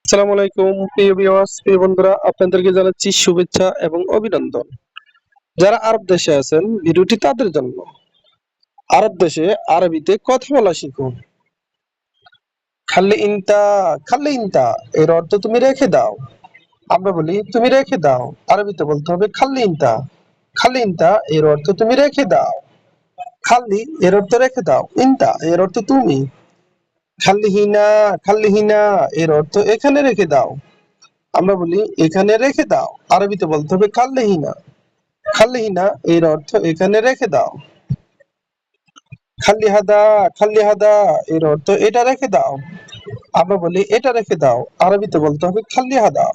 আসসালামু আলাইকুম প্রিয় ভিউয়ার্স, প্রিয় বন্ধুরা, আপনাদেরকে জানাচ্ছি শুভেচ্ছা এবং অভিনন্দন। যারা আরব দেশে আছেন, ভিডিওটি তাদের জন্য। আরব দেশে আরবিতে কথা বলা শিখুন। খাল্লি ইনতা, খাল্লি ইনতা এর অর্থ তুমি রেখে দাও। আমরা বলি তুমি রেখে দাও, আরবিতে বলতে হবে খাল্লি ইনতা। খাল্লি ইনতা এর অর্থ তুমি রেখে দাও। খাল্লি এর অর্থ রেখে দাও, ইনতা এর অর্থ তুমি। খাল্লি হিনা, খাল্লি হিনা এর অর্থ এখানে রেখে দাও। আমরা বলি এখানে রেখে দাও, আরবিতে বলতে হবে খাল্লিহিনা। খাল্লিহিনা এর অর্থ এখানে রেখে দাও। খাল্লি হাদা, খাল্লি হাদা এর অর্থ এটা রেখে দাও। আমরা বলি এটা রেখে দাও, আরবিতে বলতে হবে খাল্লি হাদা।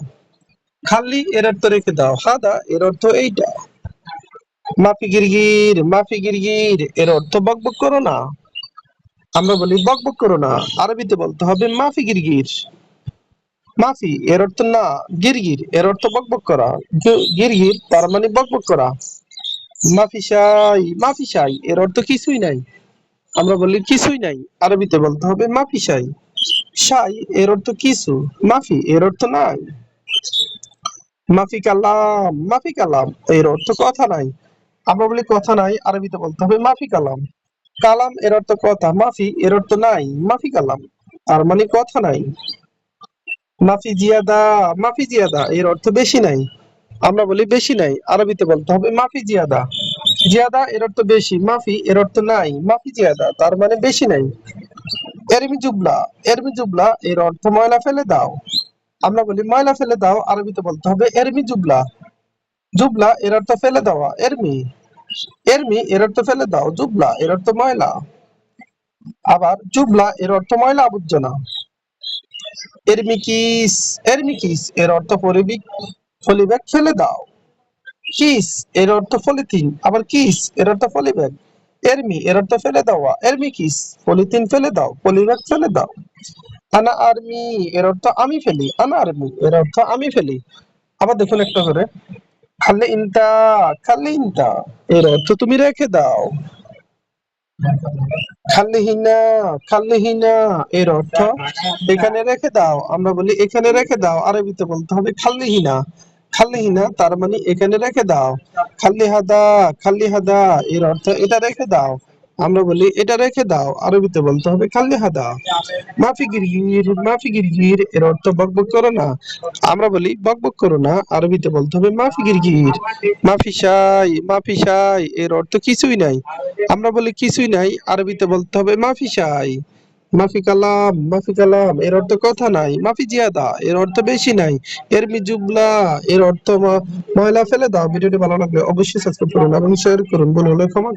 খাল্লি এর অর্থ রেখে দাও, হাদা এর অর্থ এইটা। মাফি গিরগির, মাফি গিরগির এর অর্থ বকবক করো না। আমরা বলি বকবক করো না, আরবিতে বলতে হবে মাফি গিরগির। মাফি এর অর্থ না, গিরগির এর অর্থ বকবক করা। গিরগির তার মানে বকবক করা। মাফিসাই, মাফিসাই এর অর্থ কিছুই নাই। আমরা বলি কিছুই নাই, আরবিতে বলতে হবে মাফিসাই। সাই এর অর্থ কিছু, মাফি এর অর্থ নাই। মাফি কালাম, মাফি কালাম এর অর্থ কথা নাই। আমরা বলি কথা নাই, আরবিতে বলতে হবে মাফি কালাম। কালাম এর অর্থ কথা, মাফি এর অর্থ নাই, মাফি কালাম তার মানে কথা নাই। মাফি জিয়াদা, মাফি জিয়াদা এর অর্থ বেশি নাই। আমরা বলি বেশি নাই, আরবিতে বলতে হবে মাফি জিয়াদা। জিয়াদা এর অর্থ বেশি, মাফি এর অর্থ নাই, মাফি জিয়াদা তার মানে বেশি নাই। এরমি জুবলা, এরমি জুবলা এর অর্থ ময়লা ফেলে দাও। আমরা বলি ময়লা ফেলে দাও, আরবিতে বলতে হবে এরমি জুবলা। জুবলা এর অর্থ ফেলে দেওয়া, এরমি। এরমি এর অর্থ ফেলে দাও, জুবলা এর অর্থ ময়লা। আবার জুবলা এর অর্থ ময়লা আবর্জনা। এরমিকিস, এরমিকিস এর অর্থ পলিব্যাগ ফেলে দাও। কিস এর অর্থ পলিথিন, আবার কিস এর অর্থ পলিব্যাগ। এরমি এর অর্থ ফেলে দেওয়া, এরমি কিস পলিথিন ফেলে দাও, পলিব্যাগ ফেলে দাও। আনা আর্মি এর অর্থ আমি ফেলি, আনা আর্মি এর অর্থ আমি ফেলি। আবার দেখুন একটা করে, খাল্লে ইনতা, খাল্লে ইনতা এর অর্থ তুমি রেখে দাও। খাল্লে হিনা, খাল্লে হিনা এর অর্থ এখানে রেখে দাও। আমরা বলি এখানে রেখে দাও, আরবিতে বলতে হবে খাল্লে হিনা। খাল্লে হিনা তার মানে এখানে রেখে দাও। খাল্লি হাদা, খাল্লি হাদা এর অর্থ এটা রেখে দাও। আমরা বলি এটা রেখে দাও, আরবিতে বলতে হবে খাল্লি হাদা। মাফি গিরগির, মাফি গিরগির এর অর্থ বকবক করো না। আমরা বলি বকবক করো না, আরবিতে বলতে হবে মাফি গিরগির। মাফি সাই, মাফি সাই এর অর্থ কিছুই নাই। আমরা বলি কিছুই নাই, আরবিতে বলতে হবে মাফি সাই। মাফি কালাম, মাফি কালাম এর অর্থ কথা নাই। মাফি জিয়াদা এর অর্থ বেশি নাই। এরমি জুবলা এর অর্থ ময়লা ফেলে দাও। ভিডিওটি ভালো লাগলে অবশ্যই সাবস্ক্রাইব করুন এবং শেয়ার করুন। ভুল হলে ক্ষমা